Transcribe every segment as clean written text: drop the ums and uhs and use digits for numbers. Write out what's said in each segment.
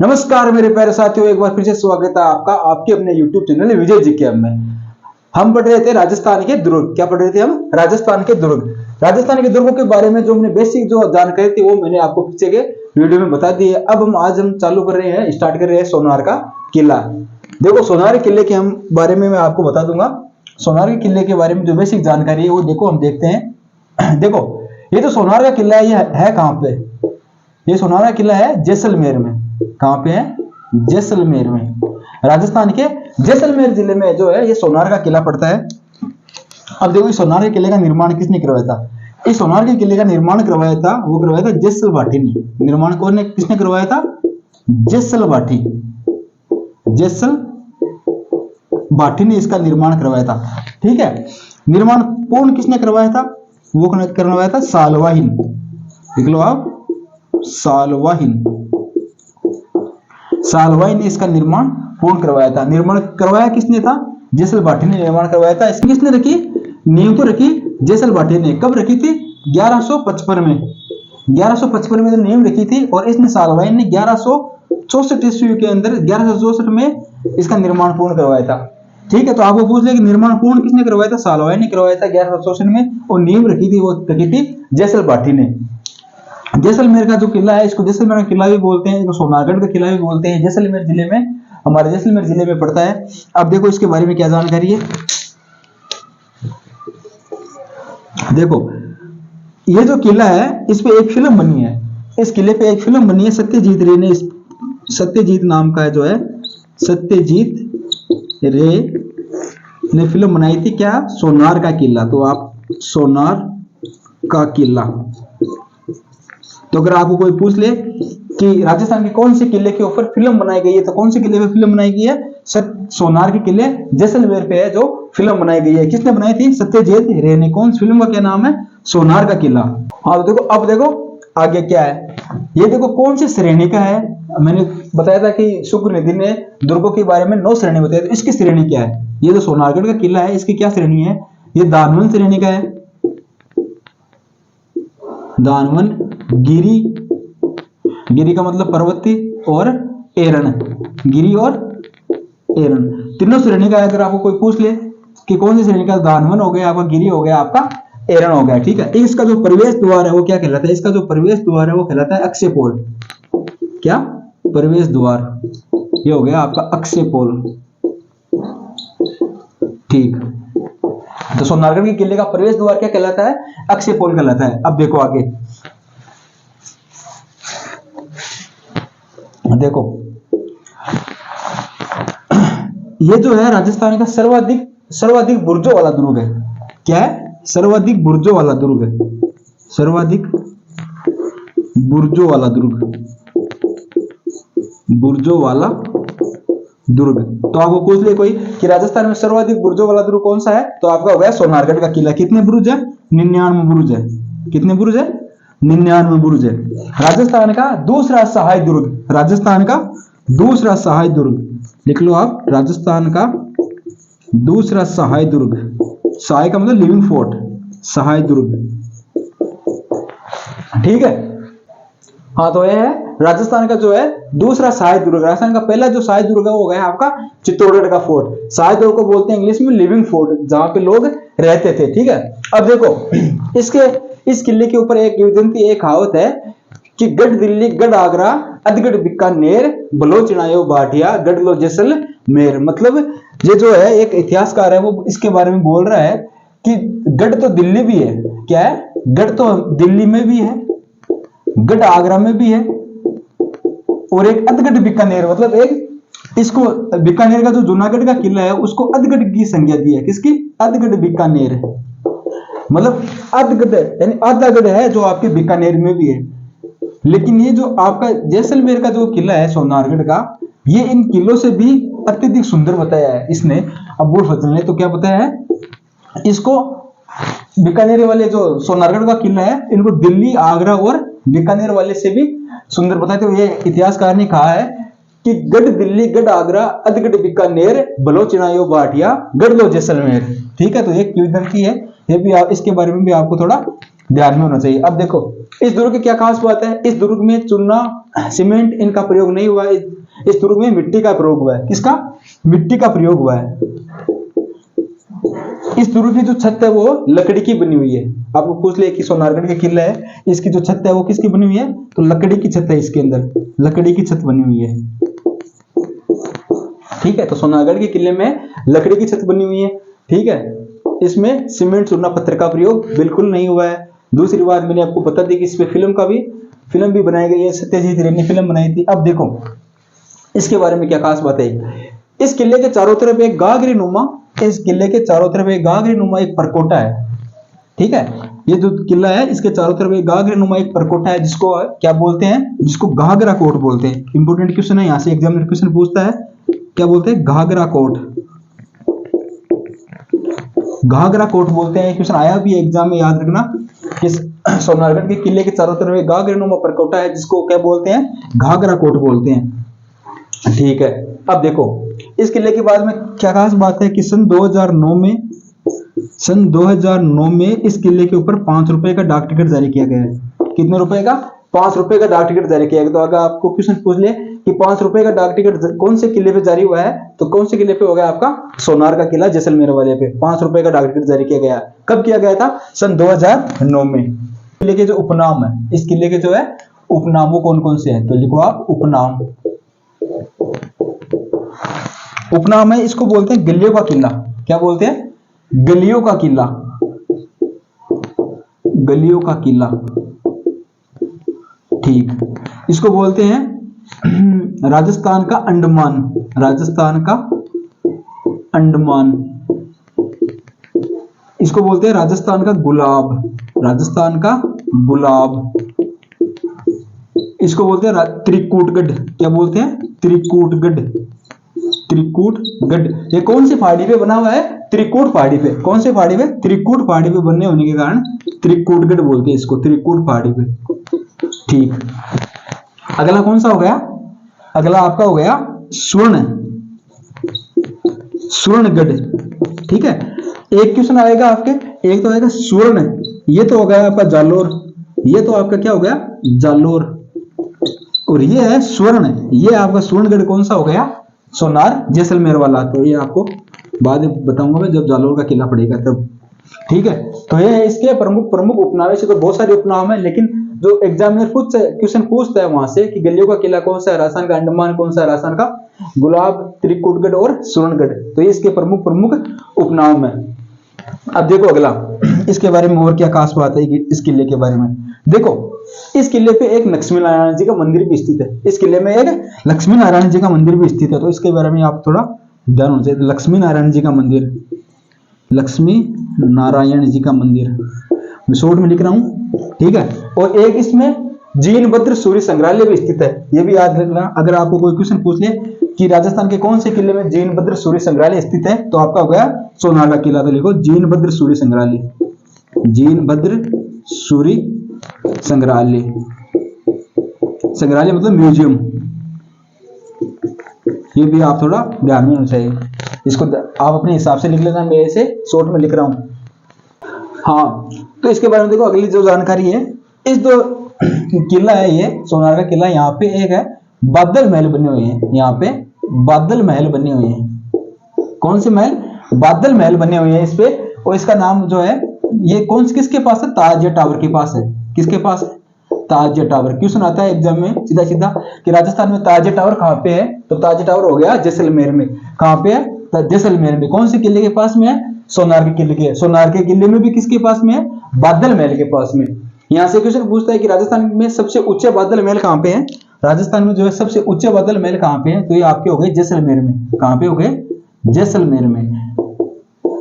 नमस्कार मेरे प्यारे साथियों, एक बार फिर से स्वागत है आपका आपके अपने YouTube चैनल विजय जी के में। हम पढ़ रहे थे राजस्थान के दुर्ग। क्या पढ़ रहे थे हम? राजस्थान के दुर्ग। राजस्थान के दुर्गों के बारे में जो हमने बेसिक जो जानकारी थी वो मैंने आपको पीछे के वीडियो में बता दी है। अब हम चालू कर रहे हैं, स्टार्ट कर रहे हैं सोनार का किला। देखो, सोनार किले के हम बारे में मैं आपको बता दूंगा। सोनार के किले के बारे में जो बेसिक जानकारी है वो देखो, हम देखते हैं। देखो, ये जो सोनार का किला है ये है कहाँ पे? ये सोनार का किला है जैसलमेर में। कहाँ पे है? जैसलमेर में। राजस्थान के जैसलमेर जिले में जो है ये सोनार का किला पड़ता है। अब देखो, इस सोनार के किले का निर्माण किसने करवाया था? इस सोनार के किले का निर्माण करवाया था जैसल भाटी ने। निर्माण किसने करवाया था? जैसल भाटी। जैसल भाटी ने इसका निर्माण करवाया था। ठीक है। निर्माण पूर्ण किसने करवाया था? वो करवाया था सालवाहिन। देख लो आप, सालवाहिन। सालवाहिन ने इसका निर्माण पूर्ण करवाया था। निर्माण करवाया किसने था? जैसल भाटी ने निर्माण करवाया था। इसकी किसने रखी? नींव तो रखी जैसल भाटी ने। कब रखी थी? 1155 में। 1155 में तो नींव रखी थी और इसने सालवाहिन ने 1164 ईस्वी के अंदर 1164 में इसका निर्माण पूर्ण करवाया था। ठीक है। तो आपको पूछ ले कि निर्माण पूर्ण किसने करवाया था? सालवाहिन ने करवाया था 1164 में, और नींव रखी थी वो रखी थी जैसल भाटी ने। जैसलमेर का जो किला है इसको जैसलमेर का किला भी बोलते हैं, इसको सोनारगढ़ का किला भी बोलते हैं। जैसलमेर जिले में, हमारे जैसलमेर जिले में पड़ता है। अब देखो इसके बारे में क्या जानकारी है। देखो, ये जो किला है इस पे एक फिल्म बनी है। इस किले पे एक फिल्म बनी है, सत्यजीत रे ने, सत्यजीत नाम का है जो है, सत्यजीत रे ने फिल्म बनाई थी। क्या? सोनार का किला। तो आप सोनार का किला, तो अगर आपको कोई पूछ ले कि राजस्थान के कौन से किले के ऊपर फिल्म बनाई गई है, तो कौन से किले पे फिल्म बनाई गई है? सोनार के किले जैसलमेर पे है जो फिल्म बनाई गई है। किसने बनाई थी? सत्यजीत रे ने। कौन सी फिल्म का क्या नाम है? सोनार का किला। हाँ, तो देखो, अब देखो आगे क्या है। ये देखो कौन सी श्रेणी का है। मैंने बताया था कि शुक्र निधि ने दुर्गों के बारे में 9 श्रेणी बताई, तो इसकी श्रेणी क्या है? ये जो सोनारगढ़ का किला है इसकी क्या श्रेणी है? ये दानवन श्रेणी का है। दानवन गिरी, गिरी का मतलब पर्वती, और एरण, गिरी और एरण तीनों श्रेणी का है। अगर आपको कोई पूछ ले कि कौन सी श्रेणी का, दानवन हो गया आपका, गिरी हो गया आपका, एरण हो गया। ठीक है। इसका जो प्रवेश द्वार है वो क्या कहलाता है? इसका जो प्रवेश द्वार है वो कहलाता है अक्षय पोल। क्या? प्रवेश द्वार। ये हो गया आपका अक्षय पोल। ठीक। तो सोनारगढ़ के किले का प्रवेश द्वार क्या कहलाता है? अक्षय पोल कहलाता है। अब देखो आगे, देखो ये जो है राजस्थान का सर्वाधिक बुर्जों वाला दुर्ग है। क्या है? सर्वाधिक बुर्जों वाला दुर्ग है। सर्वाधिक बुर्जों वाला दुर्ग, बुर्जों वाला दुर्ग। तो आपको पूछ ले कोई कि राजस्थान में सर्वाधिक बुर्जों वाला दुर्ग कौन सा है, तो आपका हो गया सोनारगढ़ का किला। कितने बुर्ज है? 99 बुर्ज है। कितने बुर्ज है? 99 बुर्ज है। राजस्थान का दूसरा सहायक दुर्ग, राजस्थान का दूसरा सहायक दुर्ग लिख लो आप, राजस्थान का दूसरा सहायक दुर्ग। सहायक का मतलब लिविंग फोर्ट, सहायक दुर्ग। ठीक है। हाँ, तो यह है राजस्थान का जो है दूसरा सहायक दुर्ग। राजस्थान का पहला जो सहायक दुर्ग है वो गया आपका चित्तौड़गढ़ का फोर्ट। सहायक दुर्ग को बोलते हैं इंग्लिश में लिविंग फोर्ट, जहां पे लोग रहते थे। ठीक है। अब देखो इस किले के ऊपर एक किंवदंती, एक कहावत है कि गढ़ दिल्ली, गढ़ आगरा, अधगढ़ बीकानेर, बलोच चिनायो भाटिया, गढ़ लो जैसलमेर। मतलब ये जो है एक इतिहासकार है वो इसके बारे में बोल रहा है कि गढ़ तो दिल्ली भी है। क्या है? गढ़ तो दिल्ली में भी है, गढ़ आगरा में भी है, और एक अधगढ़ बीकानेर, मतलब एक इसको बीकानेर का जो जूनागढ़ का किला है उसको अधगढ़ की संज्ञा दी है। किसकी? अधगढ़ बीकानेर। मतलब अधगढ़ यानी आधा गढ़ है जो आपके बीकानेर में भी है। लेकिन ये जो आपका जैसलमेर का जो किला है सोनारगढ़ का, ये इन किलों से भी अत्यधिक सुंदर बताया है इसने, अबुल फजल ने। तो क्या बताया है इसको? बीकानेर वाले जो सोनारगढ़ का किला है इनको दिल्ली, आगरा और बीकानेर वाले से भी सुंदर बताया। तो ये इतिहासकार ने कहा है कि गढ़ दिल्ली, गढ़ आगरा, अधगढ़ बीकानेर, बलोच चिनायो भाटिया, गढ़ लो जैसलमेर। ठीक है। तो एक किंवदंती है, ये भी इसके बारे में भी आपको थोड़ा ध्यान में होना चाहिए। अब देखो इस दुर्ग की क्या खास बात है, इस दुर्ग में चूना सीमेंट इनका प्रयोग नहीं हुआ है, इस दुर्ग में मिट्टी का प्रयोग हुआ है। किसका? मिट्टी का प्रयोग हुआ है। इस दुर्ग की जो छत है वो लकड़ी की बनी हुई है। आपको पूछ ले कि सोनारगढ़ का किला है, इसकी जो छत है वो किसकी बनी हुई है, तो लकड़ी की छत है, इसके अंदर लकड़ी की छत बनी हुई है। ठीक है, तो सोनारगढ़ के किले में लकड़ी की छत बनी हुई है। ठीक है, इसमें सीमेंट चूना पत्थर का प्रयोग बिल्कुल नहीं हुआ है। दूसरी बात मैंने आपको बता दी कि इस पे फिल्म भी बनाई गई है, सत्यजीत रे ने फिल्म बनाई थी। अब देखो इसके बारे में क्या खास बात है, इस किले के चारों तरफ एक गागरी नुमा एक परकोटा है। ठीक है, ये जो किला है इसके चारों तरफ एक गागरी नुमा एक परकोटा है, जिसको क्या बोलते हैं, जिसको घाघरा कोट बोलते हैं। इंपोर्टेंट क्वेश्चन है, यहां से एग्जामिनर क्वेश्चन पूछता है, क्या बोलते हैं, घाघरा कोट। घाघरा कोट बोलते हैं, क्वेश्चन आया भी एग्जाम में, याद रखना। इस सोनारगढ़ के किले के चारों तरफ एक गागरी नुमा परकोटा है, जिसको क्या बोलते हैं, घाघरा कोट बोलते हैं। ठीक है, अब देखो इस किले के बाद में क्या खास बात है कि सन 2009 में इस किले के ऊपर 5 रुपए का डाक टिकट जारी किया गया है। कितने रुपए का? 5 रुपए का डाक टिकट जारी किया गया। तो अगर आपको क्वेश्चन पूछ ले कि 5 रुपए का डाक टिकट कौन से किले पे जारी हुआ है, तो कौन से किले पे हो गया आपका, सोनार का किला जैसलमेर वाले पे 5 रुपए का डाक टिकट जारी किया गया। कब किया गया था? सन 2009 में। किले के जो उपनाम है, इस किले के जो है उपनाम वो कौन कौन से हैं, तो लिखो आप उपनाम। उपनाम है, इसको बोलते हैं गलियों का किला। क्या बोलते हैं? गलियों का किला। गलियों का किला। ठीक, इसको बोलते हैं राजस्थान का अंडमान। राजस्थान का अंडमान। इसको बोलते हैं राजस्थान का गुलाब। राजस्थान का गुलाब। इसको बोलते हैं त्रिकूटगढ़। क्या बोलते हैं? त्रिकूटगढ़। त्रिकूटगढ़ ये कौन सी पहाड़ी पे बना हुआ है? त्रिकूट पहाड़ी पे। कौन सी पहाड़ी पे? त्रिकूट पहाड़ी पे बनने होने के कारण त्रिकूटगढ़ बोलते हैं इसको, त्रिकूट पहाड़ी पे। ठीक, अगला कौन सा हो गया? अगला आपका हो गया स्वर्णगढ़। ठीक है, एक क्वेश्चन आएगा आपके, एक तो आएगा स्वर्ण, ये तो हो गया आपका जालोर, ये तो आपका क्या हो गया, जालोर, और ये है स्वर्ण, ये आपका स्वर्णगढ़ कौन सा हो गया? सोनार जैसलमेर वाला। तो ये आपको बाद में बताऊंगा मैं, जब जालोर का किला पड़ेगा तब। ठीक है, तो ये इसके प्रमुख उपनाम। से तो बहुत सारे उपनाम है, लेकिन जो एग्जामिनर क्वेश्चन पूछता है वहां से कि गलियों का किला कौन सा है, राजस्थान का अंडमान कौन सा है, राजस्थान का गुलाब, त्रिकूटगढ़ और स्वर्णगढ़, तो ये इसके प्रमुख उपनाम है। अब देखो अगला, इसके बारे में और क्या खास बात है इस किले के बारे में। देखो इस किले पे एक लक्ष्मी नारायण जी का मंदिर भी स्थित है। इस किले में एक लक्ष्मी नारायण जी का मंदिर भी स्थित है, तो इसके बारे में आप थोड़ा ध्यान होना चाहिए। लक्ष्मी नारायण जी का मंदिर, लक्ष्मी नारायण जी का मंदिर मैं शॉर्ट में लिख रहा हूं। ठीक है, और एक इसमें जीनभद्र सूर्य संग्रहालय भी स्थित है, ये भी याद रखना। अगर आपको कोई क्वेश्चन पूछ ले कि राजस्थान के कौन से किले में जीनभद्र सूर्य संग्रहालय स्थित है, तो आपका हो गया सोनार का किला। तो लिखो जीनभद्र सूर्य संग्रहालय। जीनभद्र सूर्य संग्रहालय, संग्रहालय मतलब म्यूजियम, ये भी आप थोड़ा ध्यान में होना चाहिए। इसको आप अपने हिसाब से लिख लेना, मैं ऐसे शॉर्ट में लिख रहा हूं। हाँ, तो इसके बारे में देखो अगली जो जानकारी है, इस जो किला है ये सोनार का किला, यहाँ पे एक है बादल महल बने हुए हैं। यहाँ पे बादल महल बने हुए हैं। कौन से महल? बादल महल बने हुए हैं इस पे। और इसका नाम जो है ये किसके पास है? ताजिया टावर के पास है। किसके पास है? ताजिया टावर। क्वेश्चन आता है एग्जाम में सीधा सीधा कि राजस्थान में ताजिया टावर कहाँ पे है, तो ताजिया टावर हो गया जैसलमेर में। कहाँ पे है? जैसलमेर में। कौन से किले के पास में है? सोनार के किले के। सोनार के किले में भी किसके पास में है? बादल महल के पास में। यहाँ से क्वेश्चन पूछता है कि राजस्थान में सबसे ऊंचे बादल महल कहाँ पे है। राजस्थान में जो है सबसे ऊंचे बादल महल कहाँ पे है, तो ये आपके हो गए जैसलमेर में। कहाँ पे हो गए? जैसलमेर में।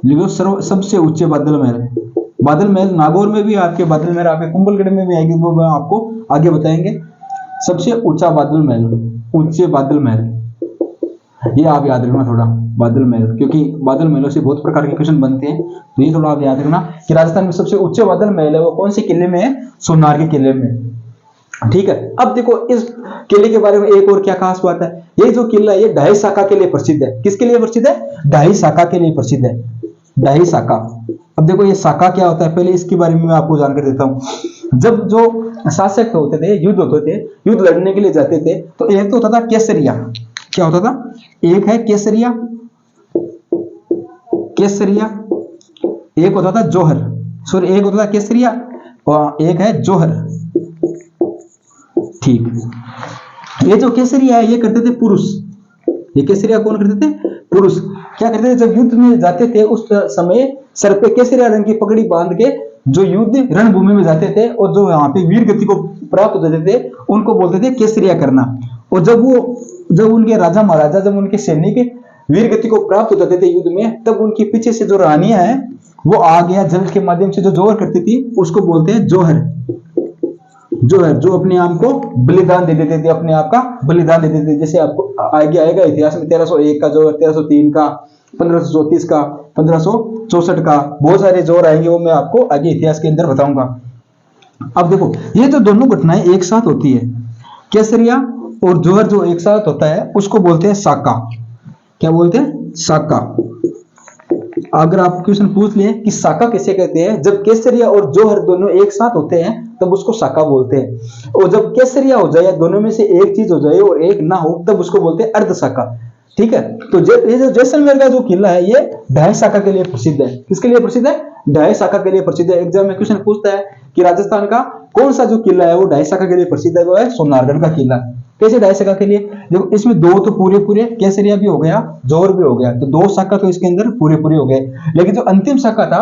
लिखो सबसे ऊंचे बादल महल। बादल महल नागौर में भी आपके बादल महल, आपके कुंभलगढ़ में भी आएगी, वो मैं आपको आगे बताएंगे। सबसे ऊंचा बादल महल, ऊंचे बादल महल, ये आप याद रखना थोड़ा, बादल महल, क्योंकि बादल महलों से बहुत प्रकार के क्वेश्चन बनते हैं। तो ये थोड़ा आप याद रखना कि राजस्थान में सबसे ऊंचे बादल महल है वो कौन से किले में है? सोनार के किले में। ठीक है, अब देखो इस किले के बारे में एक और क्या खास बात है। ये जो किला है ये ढाई शाखा के लिए प्रसिद्ध है। किसके लिए प्रसिद्ध है? ढाई शाखा के लिए प्रसिद्ध है। ढाई साका। अब देखो ये साका क्या होता है, पहले इसके बारे में मैं आपको जानकारी देता हूँ। जब जो शासक होते थे, युद्ध होते थे, युद्ध लड़ने के लिए जाते थे, तो एक तो होता था केसरिया। क्या होता था? एक है केसरिया, केसरिया, एक होता था जौहर, सॉरी एक होता था केसरिया और एक है जौहर। ठीक, ये जो केसरिया है ये करते थे पुरुष। ये केसरिया कौन करते थे? पुरुष। क्या करते थे? जब युद्ध में जाते थे उस समय सर पे केसरिया रंग की पगड़ी बांध के जो युद्ध रणभूमि में जाते थे और जो यहाँ पे वीर गति को प्राप्त हो जाते थे उनको बोलते थे केसरिया करना। और जब उनके राजा महाराजा, जब उनके सैनिक वीर गति को प्राप्त हो जाते थे युद्ध में, तब उनके पीछे से जो रानियां हैं वो आग या जल के माध्यम से जो जोहर करती थी उसको बोलते हैं जोहर। जोहर जो अपने आप को बलिदान दे देते थे, अपने आप का बलिदान दे देते थे। जैसे आपको आगे आएगा इतिहास में 1301 का जोहर, 1303 का, 1534 का, 1564 का, बहुत सारे जोहर आएंगे, वो मैं आपको आगे इतिहास के अंदर बताऊंगा। अब देखो ये जो दोनों घटनाएं एक साथ होती है, केसरिया और जोहर जो एक साथ होता है उसको बोलते हैं साका। क्या बोलते हैं? साका। अगर आप क्वेश्चन पूछ लिए कि साका किसे कहते हैं, जब केसरिया और जोहर दोनों एक साथ होते हैं तब उसको साका बोलते हैं। और जब केसरिया हो जाए, दोनों में से एक चीज हो जाए और एक ना हो, तब उसको बोलते हैं अर्ध साका। ठीक है, तो ये जो जैसलमेर का जो किला है ये ढाई साका के लिए प्रसिद्ध है। किसके लिए प्रसिद्ध है? ढाई साका के लिए प्रसिद्ध है। एग्जाम में क्वेश्चन पूछता है कि राजस्थान का कौन सा जो किला है वो ढाई साका के लिए प्रसिद्ध है, वो है सोनारगढ़ का किला। कैसे ढाई साका के लिए? देखो इसमें दो तो पूरे पूरे केसरिया भी हो गया, जोहर भी हो गया, तो दो साका तो इसके अंदर पूरे पूरे हो गए। लेकिन जो अंतिम साका था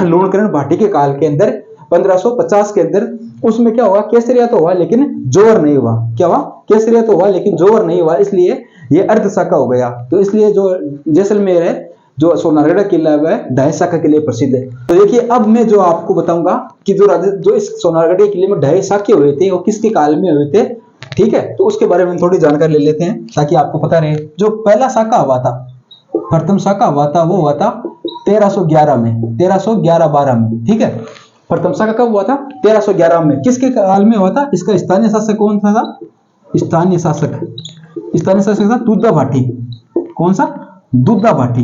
लूणकरण भाटी के काल के अंदर 1550 के अंदर, उसमें क्या हुआ? केसरिया तो हुआ लेकिन जोहर नहीं हुआ। क्या हुआ? केसरिया तो हुआ लेकिन जोहर नहीं हुआ, इसलिए ये अर्ध साका हो गया। तो इसलिए जो जैसलमेर है, जो सोनारगढ़ किला है, वह ढाई साका के लिए प्रसिद्ध है। तो देखिए अब मैं जो आपको बताऊंगा कि जो इस सोनारगढ़ किले में ढाई साके हुए थे वो किसके काल में हुए थे। ठीक है, तो उसके बारे में थोड़ी जानकारी ले लेते हैं ताकि आपको पता रहे। जो पहला साका हुआ था, प्रथम साका हुआ था, वो हुआ था 1311 में, 1311-12 में। ठीक है, प्रथम साका कब हुआ था? 1311 में। किसके काल में हुआ था? इसका स्थानीय शासक कौन सा था? स्थानीय शासक था दुद्धा भाटी। कौन सा? दुद्धा भाटी।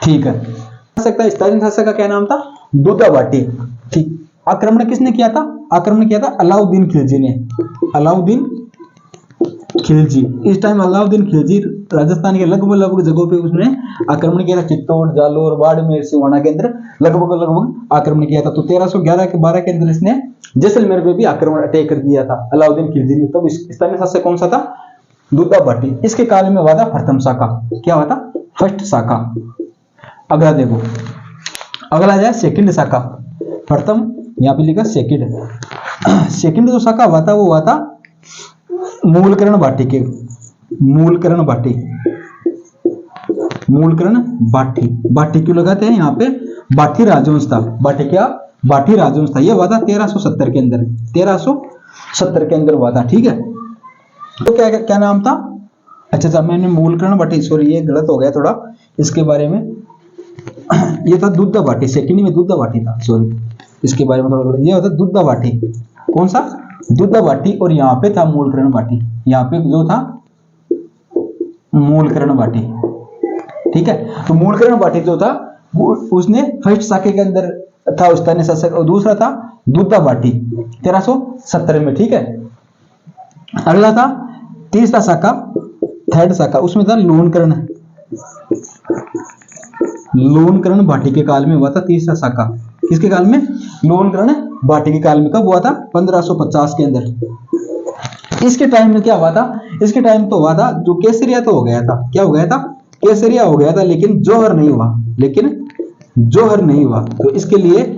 ठीक है, स्थानीय शासक का क्या नाम था? दुद्धा भाटी। ठीक, आक्रमण किसने किया था? आक्रमण किया था अलाउद्दीन खिलजी ने। अलाउद्दीन खिलजी। इस टाइम अलाउद्दीन खिलजी राजस्थान के लगभग जगहों पे उसने आक्रमण किया था। चित्तौड़, जालोर, बाड़मेर, सिवाना के अंदर लगभग आक्रमण किया था। तो 1311 के 12 के अंदर इसने जैसलमेर में भी आक्रमण अटैक कर दिया था अलाउद्दीन खिलजी ने। तब स्थानीय शासक कौन सा था? दुद्धा भाटी। इसके काल में हुआ था प्रथम साका। क्या हुआ था? फर्स्ट साका। अगला देखो, अगला जाए सेकंड साका। प्रथम यहाँ पे लिखा सेकंड। सेकंड जो साका हुआ था वो हुआ था मूलकरण भाटी के। मूलकरण भाटी। मूलकरण भाटी। भाटी क्यों लगाते हैं यहाँ पे? भाटी राजवंश था। भाटी क्या? भाटी राजवंश था। यह हुआ था 1370 के अंदर। 1370 के अंदर हुआ था। ठीक है, तो क्या नाम था? अच्छा, मैंने मूलकरण भाटी, सॉरी ये गलत हो गया थोड़ा इसके बारे में। ये था दुद्धा भाटी, सेकंड में दुद्धा भाटी था, सॉरी इसके बारे में थोड़ा। ये होता दुद्धा भाटी। कौन सा? दुद्धा भाटी। और यहाँ पे था मूलकरण भाटी। यहाँ पे जो था मूलकरण भाटी। ठीक है, तो मूलकरण भाटी जो था उसने फर्स्ट साके के अंदर था स्थानीय शासक, और दूसरा था दुद्धा भाटी 1370 में। ठीक है, अगला था तीसरा साका, थर्ड साका, उसमें था लूणकरण। लूणकरण भाटी के काल में हुआ था तीसरा साका। किसके काल में? लूणकरण भाटी के काल में। कब हुआ था? 1550 के अंदर। इसके टाइम में क्या हुआ था? इसके टाइम तो हुआ था जो केसरिया तो हो गया था। क्या हो गया था? केसरिया हो गया था, लेकिन जोहर नहीं हुआ। लेकिन जोहर नहीं हुआ, तो इसके लिए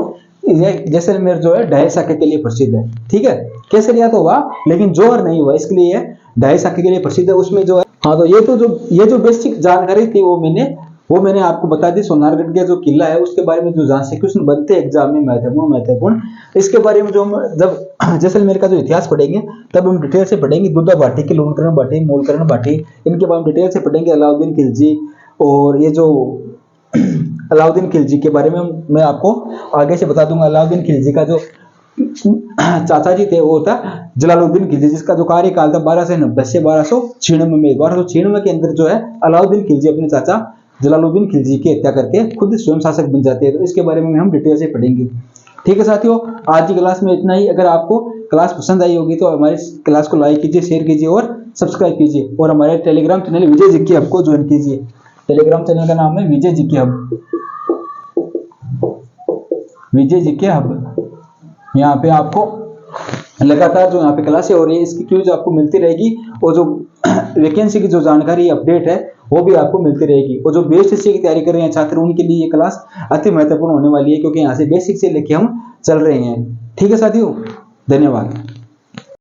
जैसलमेर जो है ढाई साके के लिए प्रसिद्ध है। ठीक है, केसरिया तो हुआ लेकिन जोहर नहीं हुआ, इसके लिए ढाई साके के लिए प्रसिद्ध है। उसमें जो है, हाँ, तो ये जो बेसिक जानकारी थी वो मैंने आपको बता दी। सोनारगढ़ का जो किला है उसके बारे में जो जहां से क्वेश्चन बनते हैं एग्जाम में महत्वपूर्ण, इसके बारे में जो हम जब जैसलमेर का जो इतिहास पढ़ेंगे तब हम डिटेल से पढ़ेंगे। दुद्धा भाटी की, लूणकरण भाटी, मूलकरण भाटी, इनके बारे में डिटेल से पढ़ेंगे। अलाउद्दीन खिलजी, और ये जो अलाउद्दीन खिलजी के बारे में मैं आपको आगे से बता दूंगा। अलाउद्दीन खिलजी का जो चाचा जी थे वो था जलालुद्दीन खिलजी, जिसका जो कार्यकाल था 1290 से 1296 में। 1296 के अंदर जो है अलाउद्दीन खिलजी अपने चाचा जलालुद्दीन खिलजी की हत्या करके खुद स्वयं शासक बन जाते हैं। तो इसके बारे में हम डिटेल से पढ़ेंगे। ठीक है साथियों, आज की क्लास में इतना ही। अगर आपको क्लास पसंद आई होगी तो हमारी क्लास को लाइक कीजिए, शेयर कीजिए और सब्सक्राइब कीजिए। और हमारे टेलीग्राम चैनल विजय जीके हब को ज्वाइन कीजिए। टेलीग्राम चैनल का नाम है विजय जीके हब, विजय जीके हब। यहाँ पे आपको लगातार जो यहाँ पे क्लासें हो रही है इसकी क्यूज आपको मिलती रहेगी, और जो वैकेंसी की जो जानकारी अपडेट है वो भी आपको मिलती रहेगी। और जो बेस्ट हिस्से की तैयारी कर रहे हैं छात्र उनके लिए ये क्लास अति महत्वपूर्ण होने वाली है, क्योंकि यहाँ से बेसिक से लेके हम चल रहे हैं। ठीक है साथियों, धन्यवाद।